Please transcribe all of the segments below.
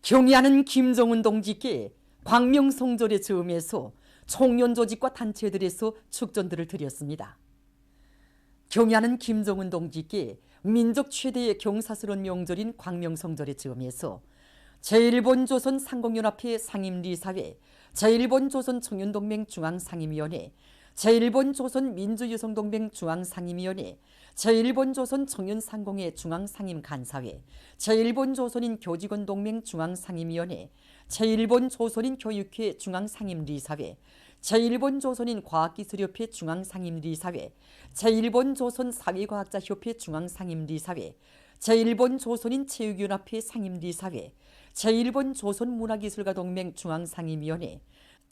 경의하는 김정은 동지께 광명성절의 즈음에서 청년 조직과 단체들에서 축전들을 드렸습니다. 경의하는 김정은 동지께 민족 최대의 경사스러운 명절인 광명성절의 즈음에서 제1본 조선상공연합회 상임리사회, 제1본 조선청년동맹 중앙상임위원회, 제1본 조선민주여성동맹 중앙상임위원회, 제1본 조선청년상공회 중앙상임간사회, 제1본 조선인 교직원동맹 중앙상임위원회, 제1본 조선인 교육회 중앙상임리사회, 제1본 조선인 과학기술협회 중앙상임리사회, 제1본 조선사회과학자협회 중앙상임리사회, 제1본 조선인 체육연합회 상임리사회, 제1본 조선문화기술가동맹 중앙상임위원회,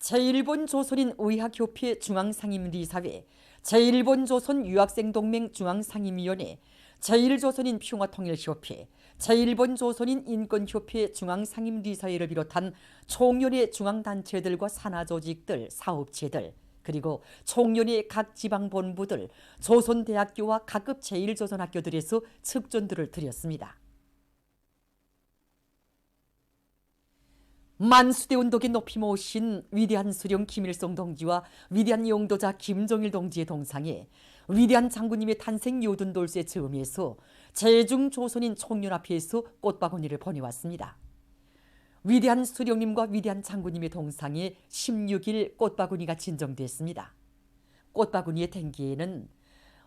제1본 조선인 의학협회 중앙상임리사회, 제1본 조선유학생동맹 중앙상임위원회, 제1조선인 평화통일협회, 제1본 조선인 인권협회 중앙상임리사회를 비롯한 총연의 중앙단체들과 산하조직들, 사업체들, 그리고 총연의 각 지방본부들, 조선대학교와 각급 제1조선학교들에서 측전들을 드렸습니다. 만수대 운동에 높이 모신 위대한 수령 김일성 동지와 위대한 용도자 김정일 동지의 동상에 위대한 장군님의 탄생 요든돌쇠 즈음에서 제중조선인 총연합회에서 꽃바구니를 보내왔습니다. 위대한 수령님과 위대한 장군님의 동상에 16일 꽃바구니가 진정됐습니다. 꽃바구니의 댕기에는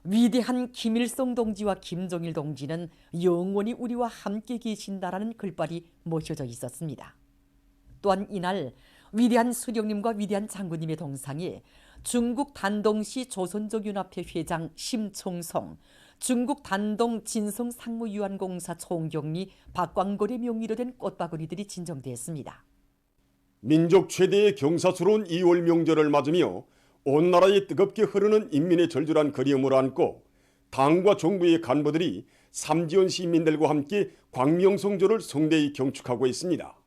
위대한 김일성 동지와 김정일 동지는 영원히 우리와 함께 계신다라는 글발이 모셔져 있었습니다. 또한 이날 위대한 수령님과 위대한 장군님의 동상에 중국 단동시 조선족연합회 회장 심총성, 중국 단동 진성상무유한공사 총경리 박광걸의 명의로 된 꽃바구니들이 진정됐습니다. 민족 최대의 경사스러운 2월 명절을 맞으며 온 나라에 뜨겁게 흐르는 인민의 절절한 그리움을 안고 당과 정부의 간부들이 삼지연 시민들과 함께 광명성절을 성대히 경축하고 있습니다.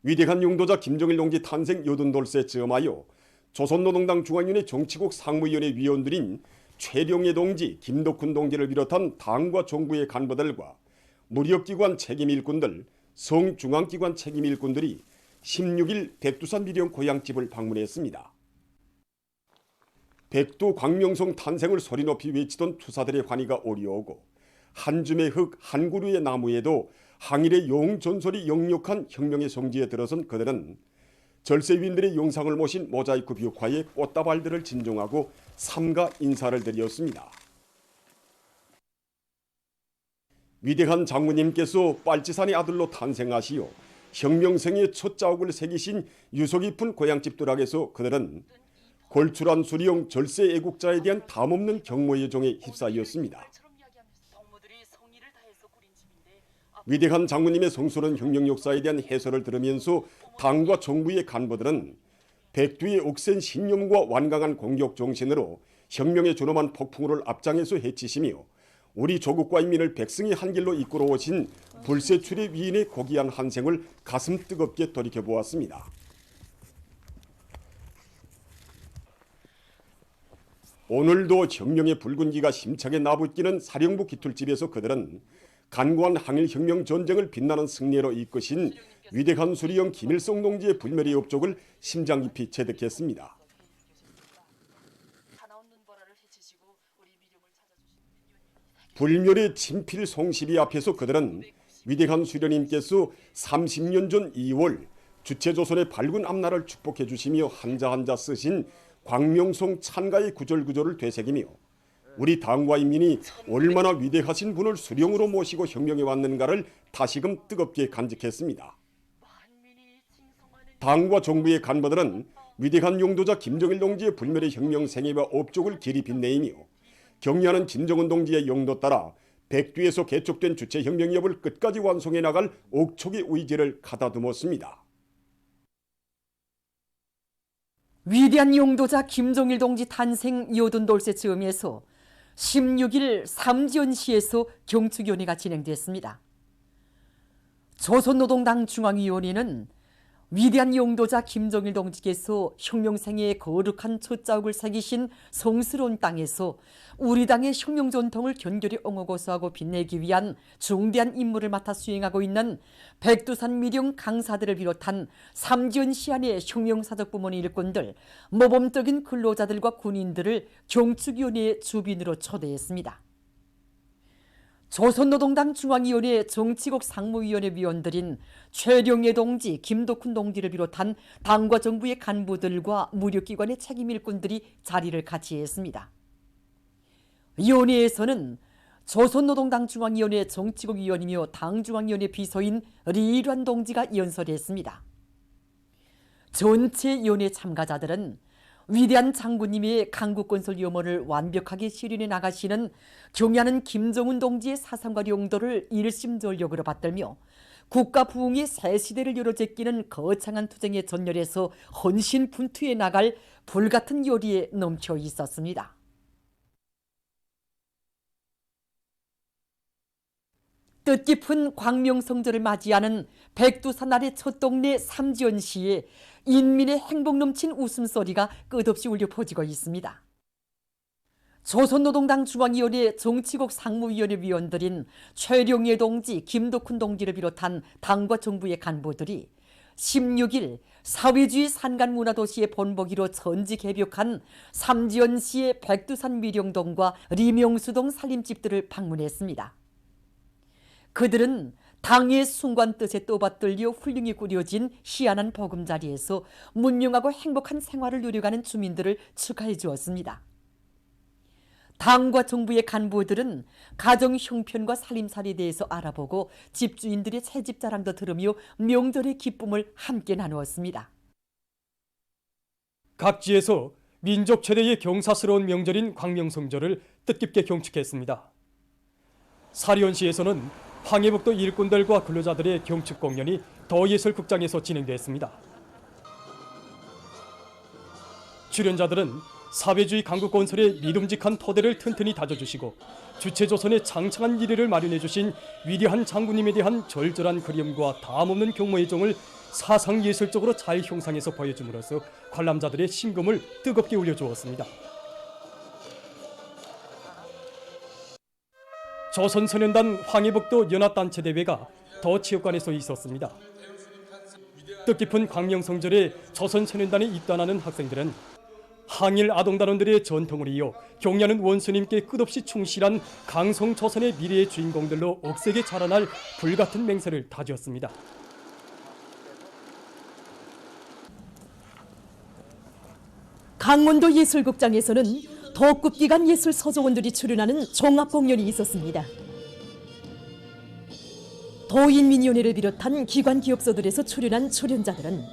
위대한 용도자 김정일 동지 탄생 요든돌쇠 즈음하여 조선노동당 중앙위원회 정치국 상무위원회 위원들인 최룡해 동지, 김덕훈 동지를 비롯한 당과 정부의 간부들과 무력기관 책임일꾼들, 성중앙기관 책임일꾼들이 16일 백두산 미령 고향집을 방문했습니다. 백두 광명성 탄생을 소리 높이 외치던 투사들의 환희가 오리오고 한 줌의 흙, 한 그루의 나무에도 항일의 용전설이 역력한 혁명의 성지에 들어선 그들은 절세위인들의 영상을 모신 모자이크 벽화에 꽃다발들을 진정하고 삼가 인사를 드렸습니다. 위대한 장군님께서 빨치산의 아들로 탄생하시어 혁명생의 첫 자욱을 새기신 유서 깊은 고향집들락에서 그들은 골출한 수령 절세 애국자에 대한 담없는 경모의 정에 휩싸였습니다. 위대한 장군님의 성스러운 혁명 역사에 대한 해설을 들으면서 당과 정부의 간부들은 백두의 억센 신념과 완강한 공격 정신으로 혁명의 존엄한 폭풍우를 앞장에서 헤치시며 우리 조국과 인민을 백성의 한 길로 이끌어 오신 불세출의 위인의 고귀한 한생을 가슴 뜨겁게 돌이켜보았습니다. 오늘도 혁명의 붉은기가 힘차게 나부끼는 사령부 기틀집에서 그들은 간구한 항일혁명 전쟁을 빛나는 승리로 이끄신 위대한 수리형 김일성 동지의 불멸의 업적을 심장 깊이 체득했습니다. 불멸의 친필 송시비 앞에서 그들은 위대한 수령님께서 30년 전 2월 주체조선의 밝은 앞날을 축복해 주시며 한자 한자 쓰신 광명성 찬가의 구절구절을 되새기며 우리 당과 인민이 얼마나 위대하신 분을 수령으로 모시고 혁명해 왔는가를 다시금 뜨겁게 간직했습니다. 당과 정부의 간부들은 위대한 용도자 김정일 동지의 불멸의 혁명 생애와 업적을 길이 빛내이며 경의하는 김정은 동지의 용도 따라 백두에서 개척된 주체혁명협을 끝까지 완성해 나갈 옥촉의 의지를 가다듬었습니다. 위대한 용도자 김정일 동지 탄생 요든돌쇠 즈음에서 16일 삼지연시에서 경축위원회가 진행됐습니다. 조선노동당 중앙위원회는 위대한 용도자 김정일 동지께서 혁명생애의 거룩한 초자국을 새기신 성스러운 땅에서 우리 당의 혁명 전통을 견고히 옹호고수하고 빛내기 위한 중대한 임무를 맡아 수행하고 있는 백두산 미령 강사들을 비롯한 삼지연 시안의 혁명사적 부문의 일꾼들, 모범적인 근로자들과 군인들을 경축위원회의 주빈으로 초대했습니다. 조선노동당 중앙위원회 정치국 상무위원회 위원들인 최룡예 동지, 김덕훈 동지를 비롯한 당과 정부의 간부들과 무력기관의 책임 일꾼들이 자리를 같이 했습니다. 위원회에서는 조선노동당 중앙위원회 정치국 위원이며 당중앙위원회 비서인 리일환 동지가 연설했습니다. 전체 위원회 참가자들은 위대한 장군님의 강국건설 유머를 완벽하게 실현해 나가시는 경애하는 김정은 동지의 사상과 용도를 일심전력으로 받들며 국가 부흥의 새 시대를 열어제끼는 거창한 투쟁의 전열에서 헌신 분투해 나갈 불같은 요리에 넘쳐 있었습니다. 뜻깊은 광명성절을 맞이하는 백두산 아래 첫 동네 삼지연시에 인민의 행복 넘친 웃음소리가 끝없이 울려 퍼지고 있습니다. 조선노동당 중앙위원회 정치국 상무위원회 위원들인 최룡예 동지, 김덕훈 동지를 비롯한 당과 정부의 간부들이 16일 사회주의 산간문화도시의 본보기로 전지 개벽한 삼지연시의 백두산 미령동과 리명수동 살림집들을 방문했습니다. 그들은 당의 순관 뜻에 떠받들려 훌륭히 꾸려진 희한한 보금자리에서 문명하고 행복한 생활을 누려가는 주민들을 축하해 주었습니다. 당과 정부의 간부들은 가정 형편과 살림살이에 대해서 알아보고 집주인들의 채집 자랑도 들으며 명절의 기쁨을 함께 나누었습니다. 각지에서 민족 최대의 경사스러운 명절인 광명성절을 뜻깊게 경축했습니다. 사리온시에서는 황해북도 일꾼들과 근로자들의 경축 공연이 더예술극장에서 진행됐습니다. 출연자들은 사회주의 강국 건설의 믿음직한 토대를 튼튼히 다져주시고 주체조선의 장창한 미래를 마련해 주신 위대한 장군님에 대한 절절한 그리움과 다함없는 경모의 정을 사상예술적으로 잘 형상해서 보여줌으로써 관람자들의 심금을 뜨겁게 울려주었습니다. 조선소년단 황해북도 연합단체대회가 더체육관에서 있었습니다. 뜻깊은 광명성절에 조선소년단에 입단하는 학생들은 항일 아동단원들의 전통을 이어 경애하는 원수님께 끝없이 충실한 강성조선의 미래의 주인공들로 억세게 자라날 불같은 맹세를 다지었습니다. 강원도 예술극장에서는 덕급기관 예술 서조원들이 출연하는 종합공연이 있었습니다. 도인민위원회를 비롯한 기관 기업소들에서 출연한 출연자들은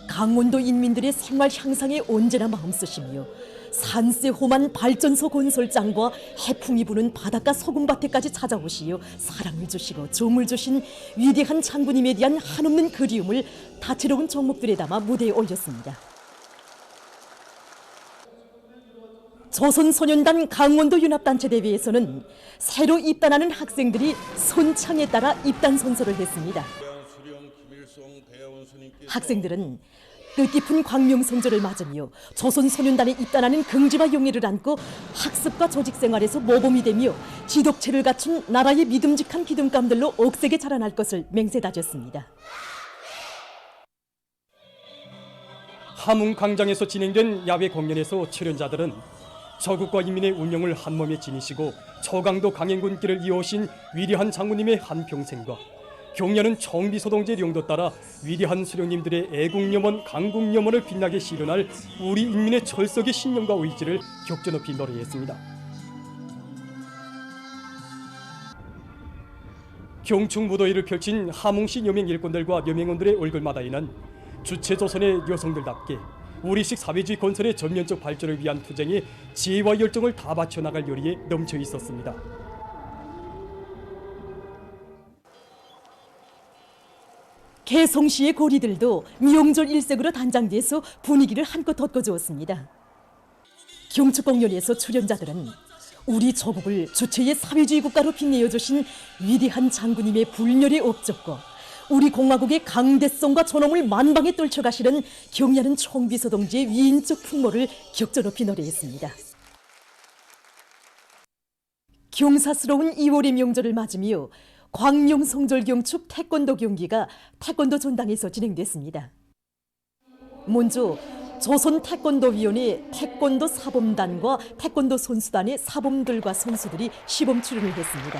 강원도 인민들의 생활 향상에 언제나 마음쓰시며 산세 험한 발전소 건설장과 해풍이 부는 바닷가 소금밭에까지 찾아오시어 사랑을 주시고 정을 주신 위대한 장군님에 대한 한없는 그리움을 다채로운 종목들에 담아 무대에 올렸습니다. 조선소년단 강원도 연합단체 대회에서는 새로 입단하는 학생들이 손창에 따라 입단 선서를 했습니다. 학생들은 뜻깊은 광명성절을 맞으며 조선소년단에 입단하는 긍지와 용의를 안고 학습과 조직생활에서 모범이 되며 지독체를 갖춘 나라의 믿음직한 기둥감들로 억세게 자라날 것을 맹세다졌습니다. 함흥광장에서 진행된 야외 공연에서 출연자들은 저국과 인민의 운명을 한몸에 지니시고 초강도 강행군길을 이어오신 위대한 장군님의 한평생과 경려는 청비소동제 용도 따라 위대한 수령님들의 애국염원, 강국염원을 빛나게 실현할 우리 인민의 철석의 신념과 의지를 격전높이 노래했습니다. 경축무도회를 펼친 함흥시 여명 일꾼들과 여명원들의 얼굴마다에는 주체조선의 여성들답게 우리식 사회주의 건설의 전면적 발전을 위한 투쟁에 지혜와 열정을 다 바쳐나갈 요리에 넘쳐 있었습니다. 개성시의 고리들도 명절 일색으로 단장돼서 분위기를 한껏 돋궈주었습니다. 경축공연에서 출연자들은 우리 조국을 주체의 사회주의 국가로 빛내어 주신 위대한 장군님의 불멸의 업적과 우리 공화국의 강대성과 존엄을 만방에 떨쳐가시는 경야는 총비서 동지의 위인적 풍모를 격조 높이 노래했습니다. 경사스러운 2월의 명절을 맞으며 광룡성절 경축 태권도 경기가 태권도 전당에서 진행됐습니다. 먼저 조선 태권도위원회 태권도 사범단과 태권도 선수단의 사범들과 선수들이 시범 출연을 했습니다.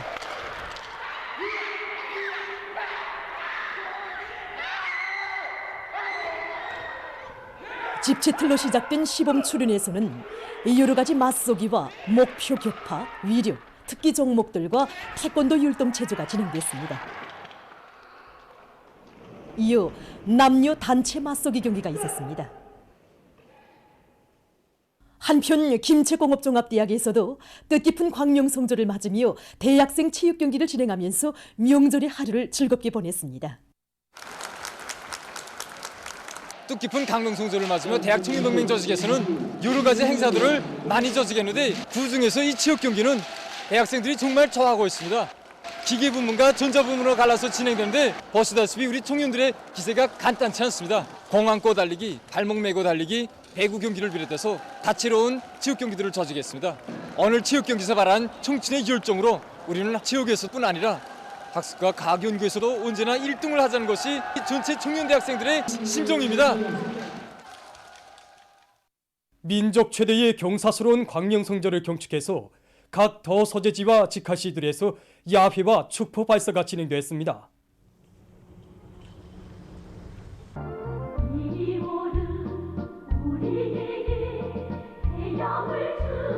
집채틀로 시작된 시범 출연에서는 여러 가지 맞서기와 목표 격파, 위력, 특기 종목들과 태권도 율동체조가 진행됐습니다. 이어 남녀 단체 맞서기 경기가 있었습니다. 한편 김제공업종합대학에서도 뜻깊은 광명성절을 맞으며 대학생 체육 경기를 진행하면서 명절의 하루를 즐겁게 보냈습니다. 뜻깊은 강릉성절을 맞으며 대학 청년동맹 조직에서는 여러 가지 행사들을 많이 조직했는데 그중에서 이 체육 경기는 대학생들이 정말 좋아하고 있습니다. 기계 부문과 전자 부문으로 갈라서 진행되는데 보시다시피 우리 청년들의 기세가 간단치 않습니다. 공 안고 달리기, 발목 메고 달리기, 배구 경기를 비롯해서 다채로운 체육 경기들을 조직했습니다. 오늘 체육 경기에서 발한 청춘의 열정으로 우리는 체육에서뿐 아니라 학습과 과학 연구에서도 언제나 1등을 하자는 것이 전체 청년 대학생들의 심정입니다. 민족 최대의 경사스러운 광명성절을 경축해서 각 더 소재지와 직할시들에서 야회와 축포 발사가 진행됐습니다.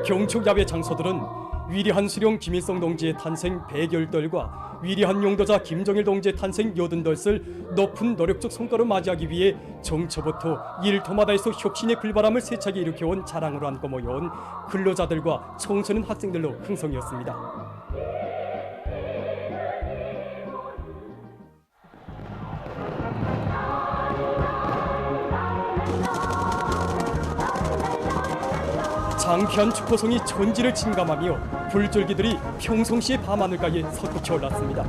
경축 야외 장소들은 위대한 수령 김일성 동지의 탄생 100열달과 위대한 용도자 김정일 동지의 탄생 80덜을 높은 노력적 성과로 맞이하기 위해 정초부터 일터마다에서 혁신의 불바람을 세차게 일으켜온 자랑으로 안고 모여온 근로자들과 청소년 학생들로 흥성이었습니다. 장쾌한 축포성이 천지를 침감하며 불줄기들이 평성시의 밤하늘가에 솟구쳐 올랐습니다.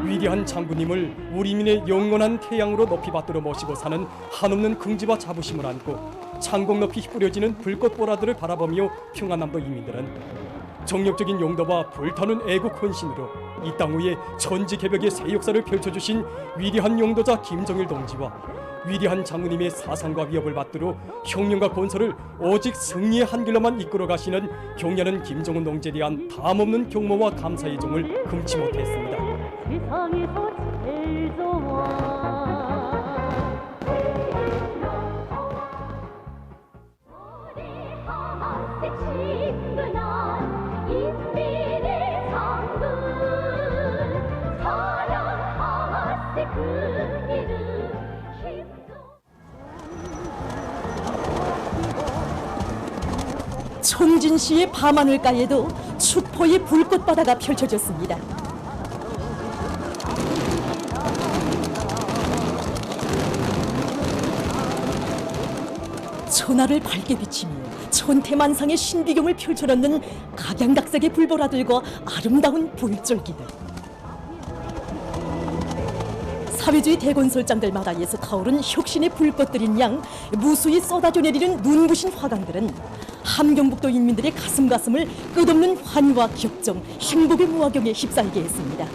위대한 장군님을 우리민의 영원한 태양으로 높이 받들어 모시고 사는 한없는 긍지와 자부심을 안고 창공 높이 뿌려지는 불꽃보라들을 바라보며 평안남도 인민들은 정력적인 용도와 불타는 애국 헌신으로 이 땅 위에 천지개벽의 새 역사를 펼쳐주신 위대한 용도자 김정일 동지와 위대한 장군님의 사상과 위협을 받들어 혁명과 건설을 오직 승리의 한 길로만 이끌어 가시는 경야는 김정은 동지에 대한 담없는 경모와 감사의 정을 금치 못했습니다. 세상에서 제일 좋아 청진시의 밤하늘가에도 축포의 불꽃바다가 펼쳐졌습니다. 천하를 밝게 비치며 천태만상의 신비경을 펼쳐놓는 각양각색의 불보라들과 아름다운 불줄기들. 사회주의 대건설장들마다에서 타오른 혁신의 불꽃들인 양 무수히 쏟아져 내리는 눈부신 화강들은 함경북도 인민들의 가슴을 끝없는 환희와 격정, 행복의 무화경에 휩싸이게 했습니다.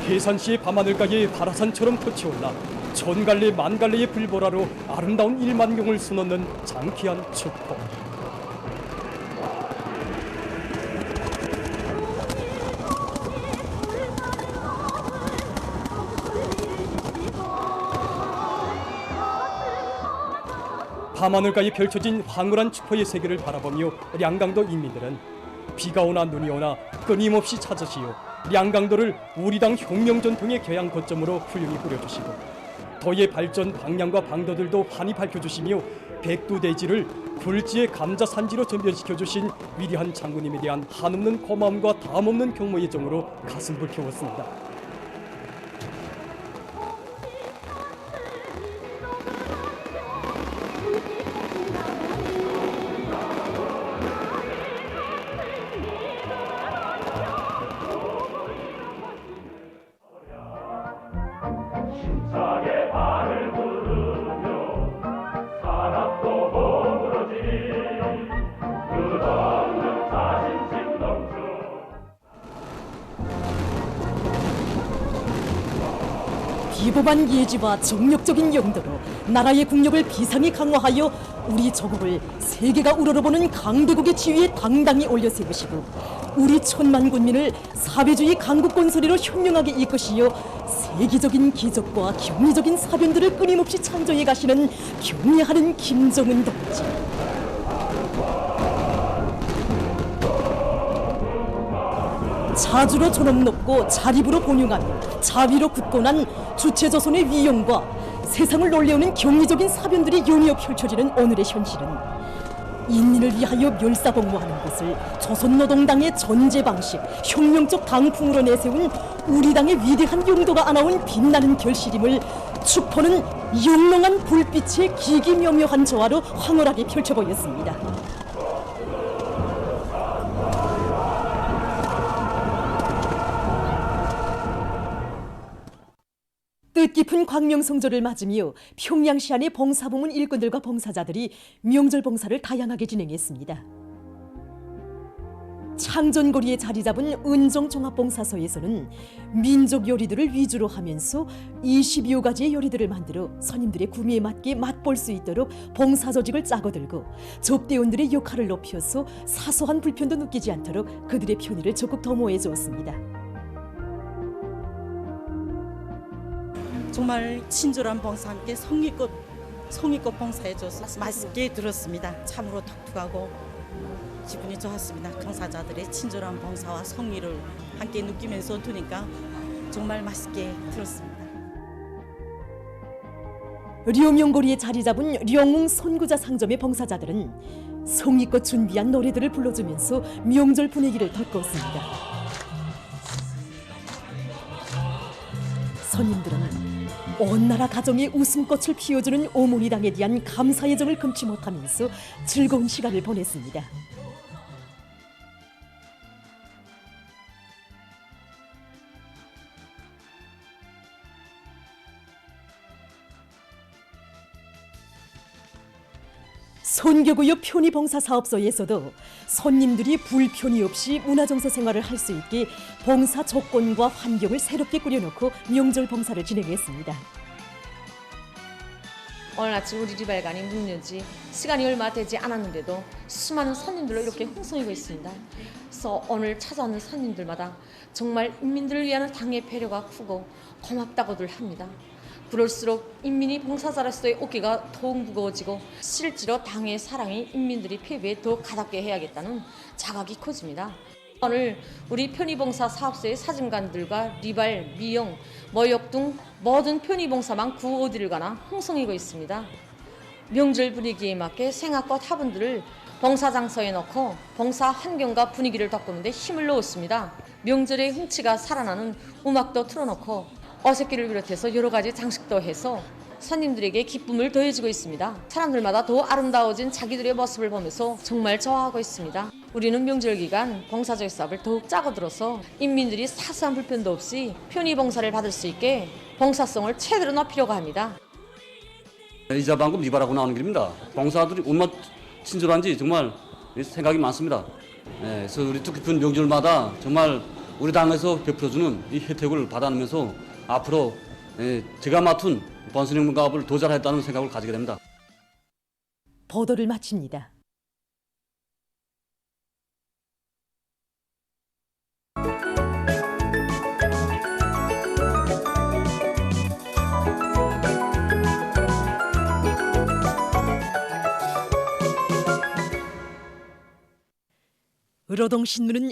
계산시의 밤하늘가에 바라산처럼 터치올라 천갈래 만갈래의 불보라로 아름다운 일만경을 수놓는 장쾌한 축포. 밤하늘가에 펼쳐진 황홀한 축포의 세계를 바라보며 량강도 인민들은 비가 오나 눈이 오나 끊임없이 찾으시어 량강도를 우리 당 혁명 전통의 교양 거점으로 훌륭히 꾸려주시고 더의 발전 방향과 방도들도 환히 밝혀주시며 백두대지를 굴지의 감자 산지로 전변시켜주신 위대한 장군님에 대한 한없는 고마움과 다함없는 경모의 정으로 가슴 불태웠습니다. 비범한 예지와 정력적인 용도로 나라의 국력을 비상히 강화하여 우리 조국을 세계가 우러러보는 강대국의 지위에 당당히 올려 세우시고 우리 천만 군민을 사회주의 강국권 소리로 현명하게 이끄시어 세계적인 기적과 경이적인 사변들을 끊임없이 창조해 가시는 경애하는 김정은 동지. 자주로 존엄 높고 자립으로 본용하며 자위로 굳건한 주체조선의 위용과 세상을 놀래우는 경이적인 사변들이 연이어 펼쳐지는 오늘의 현실은 인민을 위하여 멸사복무하는 것을 조선노동당의 전제 방식, 혁명적 당풍으로 내세운 우리 당의 위대한 용도가 안아온 빛나는 결실임을 축포는 영롱한 불빛의 기기묘묘한 조화로 황홀하게 펼쳐 보였습니다. 뜻깊은 광명성조를 맞으며 평양시 안의 봉사부문 일꾼들과 봉사자들이 명절 봉사를 다양하게 진행했습니다. 창전거리에 자리 잡은 은정종합봉사소에서는 민족 요리들을 위주로 하면서 20여 가지의 요리들을 만들어 손님들의 구미에 맞게 맛볼 수 있도록 봉사조직을 짜고 들고 접대원들의 역할을 높여서 사소한 불편도 느끼지 않도록 그들의 편의를 적극 도모해 주었습니다. 정말 친절한 봉사와 함께 성의껏 봉사해줘서 맛있게 들었습니다. 참으로 독특하고 기분이 좋았습니다. 봉사자들의 친절한 봉사와 성의를 함께 느끼면서 두니까 정말 맛있게 들었습니다. 려명거리에 자리 잡은 령웅 선구자 상점의 봉사자들은 성의껏 준비한 노래들을 불러주면서 명절 분위기를 돋구었습니다. 손님들은 온 나라 가정의 웃음꽃을 피워주는 오모니당에 대한 감사의 정을 금치 못하면서 즐거운 시간을 보냈습니다. 선교구역 편의봉사사업소에서도 손님들이 불편이 없이 문화정서 생활을 할 수 있게 봉사 조건과 환경을 새롭게 꾸려놓고 명절 봉사를 진행했습니다. 오늘 아침 우리 리발관이 문 연지 시간이 얼마 되지 않았는데도 수많은 손님들로 이렇게 흥성이고 있습니다. 그래서 오늘 찾아오는 손님들마다 정말 인민들을 위한 당의 배려가 크고 고맙다고들 합니다. 그럴수록 인민이 봉사자로서의 어깨가 더욱 무거워지고 실제로 당의 사랑이 인민들이 피부에 더 가닿게 해야겠다는 자각이 커집니다. 오늘 우리 편의봉사 사업소의 사진관들과 리발, 미용, 모욕 등 모든 편의봉사만 구 어디를 가나 흥성이고 있습니다. 명절 분위기에 맞게 생활꽃 화분들을 봉사장소에 넣고 봉사 환경과 분위기를 돋구는 데 힘을 넣었습니다. 명절의 흥취가 살아나는 음악도 틀어놓고 어색기를 비롯해서 여러 가지 장식도 해서 손님들에게 기쁨을 더해주고 있습니다. 사람들마다 더 아름다워진 자기들의 모습을 보면서 정말 좋아하고 있습니다. 우리는 명절 기간 봉사적 사업을 더욱 짜고 들어서 인민들이 사소한 불편도 없이 편의봉사를 받을 수 있게 봉사성을 최대로 높이려고 합니다. 이자 방금 리바라고 나오는 길입니다. 봉사들이 얼마나 친절한지 정말 생각이 많습니다. 그래서 우리 뜻깊은 명절마다 정말 우리 당에서 베풀어주는 이 혜택을 받아내면서 앞으로 제가 맡은 번선혁명가업을 더 잘했다는 생각을 가지게 됩니다. 보도를 마칩니다. 끌어동 신문은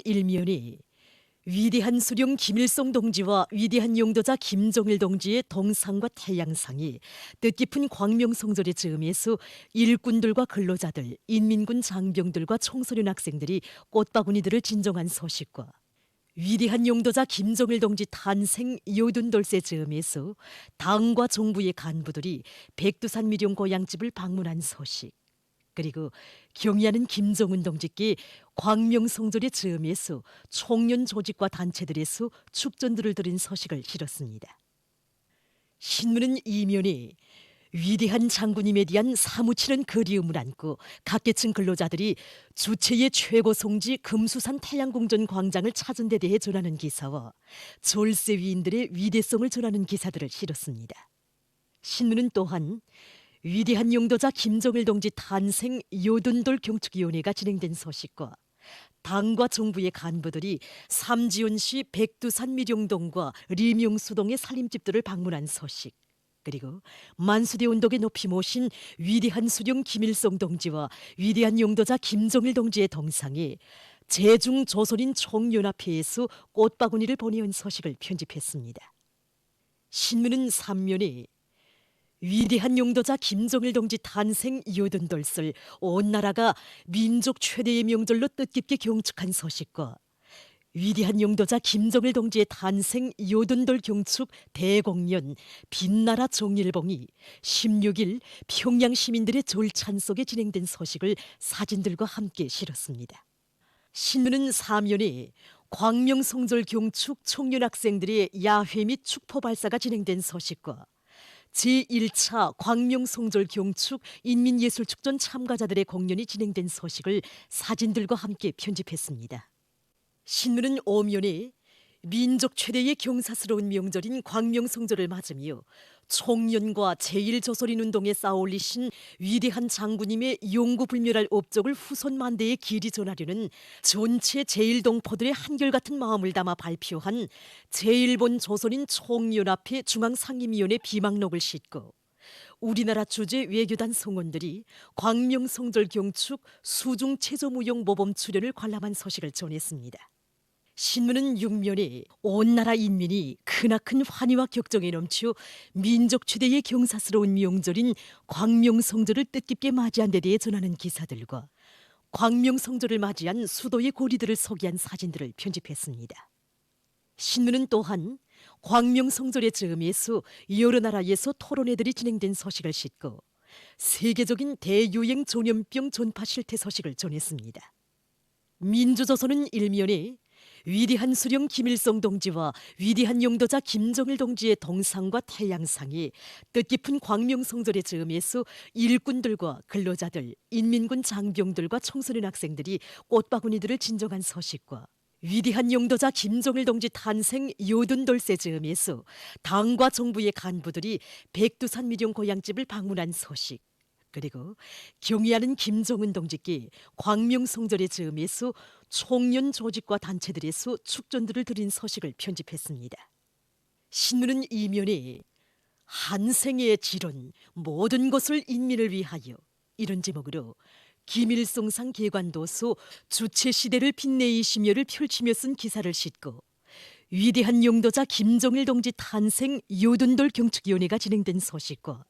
위대한 수령 김일성 동지와 위대한 용도자 김정일 동지의 동상과 태양상이 뜻깊은 광명성절의 즈음에서 일꾼들과 근로자들, 인민군 장병들과 청소년 학생들이 꽃바구니들을 진정한 소식과 위대한 용도자 김정일 동지 탄생 요둔돌세 즈음에서 당과 정부의 간부들이 백두산 미룡 고향집을 방문한 소식, 그리고 경의하는 김정은 동지께 광명성절의 즈음에서 청년 조직과 단체들에서 축전들을 드린 소식을 실었습니다. 신문은 이면에 위대한 장군님에 대한 사무치는 그리움을 안고 각계층 근로자들이 주체의 최고 성지 금수산 태양궁전 광장을 찾은 데 대해 전하는 기사와 졸세 위인들의 위대성을 전하는 기사들을 실었습니다. 신문은 또한 위대한 용도자 김정일 동지 탄생 요둔돌 경축위원회가 진행된 소식과 당과 정부의 간부들이 삼지연시 백두산 미룡동과 리명수동의 살림집들을 방문한 소식, 그리고 만수대 운동에 높이 모신 위대한 수령 김일성 동지와 위대한 용도자 김정일 동지의 동상에 제중 조선인 총연합회에서 꽃바구니를 보내온 소식을 편집했습니다. 신문은 3면에 위대한 용도자 김정일 동지 탄생 요둔돌설 온 나라가 민족 최대의 명절로 뜻깊게 경축한 소식과 위대한 용도자 김정일 동지의 탄생 요둔돌 경축 대공연 빛나라 정일봉이 16일 평양 시민들의 절찬 속에 진행된 소식을 사진들과 함께 실었습니다. 신문은 사면에 광명성절 경축 청년 학생들의 야회 및 축포 발사가 진행된 소식과 제1차 광명성절 경축 인민예술축전 참가자들의 공연이 진행된 소식을 사진들과 함께 편집했습니다. 신문은 오면에 민족 최대의 경사스러운 명절인 광명성절을 맞으며 총련과 제1조선인 운동에 쌓아올리신 위대한 장군님의 용구불멸할 업적을 후손 만대에 길이 전하려는 전체 제1동포들의 한결같은 마음을 담아 발표한 제1본 조선인 총연합회 중앙상임위원회 비망록을 싣고 우리나라 주재 외교단 성원들이 광명성절 경축 수중 체조무용 모범 출연을 관람한 소식을 전했습니다. 신문은 6면에 온 나라 인민이 크나큰 환희와 격정에 넘쳐 민족 최대의 경사스러운 명절인 광명성절을 뜻깊게 맞이한 데 대해 전하는 기사들과 광명성절을 맞이한 수도의 고리들을 소개한 사진들을 편집했습니다. 신문은 또한 광명성절의 즈음에서 여러 나라에서 토론회들이 진행된 소식을 싣고 세계적인 대유행 전염병 전파 실태 소식을 전했습니다. 민주조선은 1면에 위대한 수령 김일성 동지와 위대한 용도자 김정일 동지의 동상과 태양상이 뜻깊은 광명성절의 즈음에서 일꾼들과 근로자들, 인민군 장병들과 청소년 학생들이 꽃바구니들을 진정한 소식과 위대한 용도자 김정일 동지 탄생 요둔돌세 즈음에서 당과 정부의 간부들이 백두산 미룡 고향집을 방문한 소식, 그리고 경의하는 김정은 동지께 광명성절의 즈음에서 총련 조직과 단체들에서 축전들을 드린 소식을 편집했습니다. 신문은 이면에 한생의 지론 모든 것을 인민을 위하여 이런 제목으로 김일성상 개관도서 주체시대를 빛내이시며를 펼치며 쓴 기사를 싣고 위대한 용도자 김정일 동지 탄생 요둔돌 경축위원회가 진행된 소식과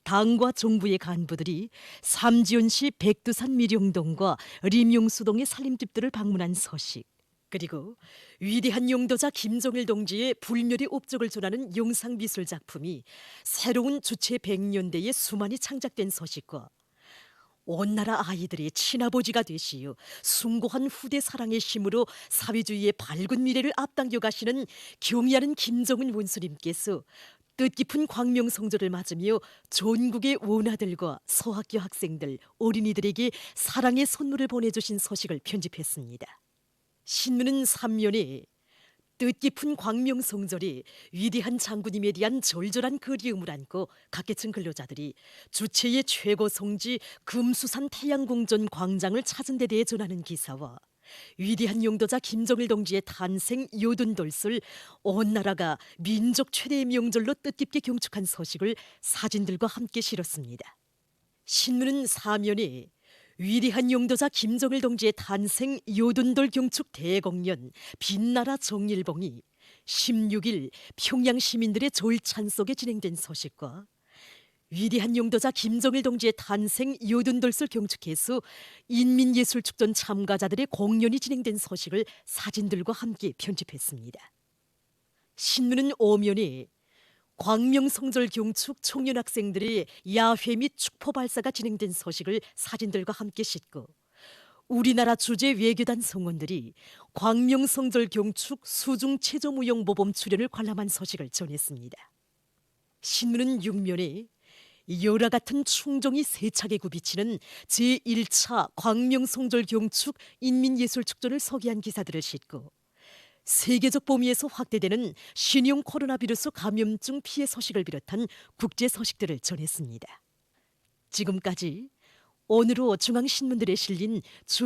당과 정부의 간부들이 삼지연시 백두산 미룡동과 리명수동의 살림집들을 방문한 소식, 그리고 위대한 용도자 김정일 동지의 불멸의 업적을 전하는 영상미술 작품이 새로운 주체 100년대에 수많이 창작된 소식과 온 나라 아이들의 친아버지가 되시어 숭고한 후대 사랑의 힘으로 사회주의의 밝은 미래를 앞당겨 가시는 경의하는 김정은 원수님께서 뜻깊은 광명성절을 맞으며 전국의 원아들과 소학교 학생들, 어린이들에게 사랑의 선물을 보내주신 소식을 편집했습니다. 신문은 3면에 뜻깊은 광명성절이 위대한 장군님에 대한 절절한 그리움을 안고 각계층 근로자들이 주체의 최고 성지 금수산 태양궁전 광장을 찾은 데 대해 전하는 기사와 위대한 용도자 김정일 동지의 탄생 요둔돌설 온 나라가 민족 최대의 명절로 뜻깊게 경축한 소식을 사진들과 함께 실었습니다. 신문은 4면에 위대한 용도자 김정일 동지의 탄생 요둔돌 경축 대공연 빛나라 정일봉이 16일 평양 시민들의 졸찬 속에 진행된 소식과 위대한 용도자 김정일 동지의 탄생 요둔돌설 경축회수 인민예술축전 참가자들의 공연이 진행된 소식을 사진들과 함께 편집했습니다. 신문은 오면에 광명성절 경축 청년 학생들의 야회 및 축포 발사가 진행된 소식을 사진들과 함께 싣고 우리나라 주재 외교단 성원들이 광명성절 경축 수중 체조무용 모범 출연을 관람한 소식을 전했습니다. 신문은 6면에 열화 같은 충정이 세차게 굽이치는 제1차 광명성절 경축 인민예술축전을 소개한 기사들을 싣고 세계적 범위에서 확대되는 신형 코로나 비루스 감염증 피해 소식을 비롯한 국제 소식들을 전했습니다. 지금까지 오늘로 중앙신문들에 실린 주요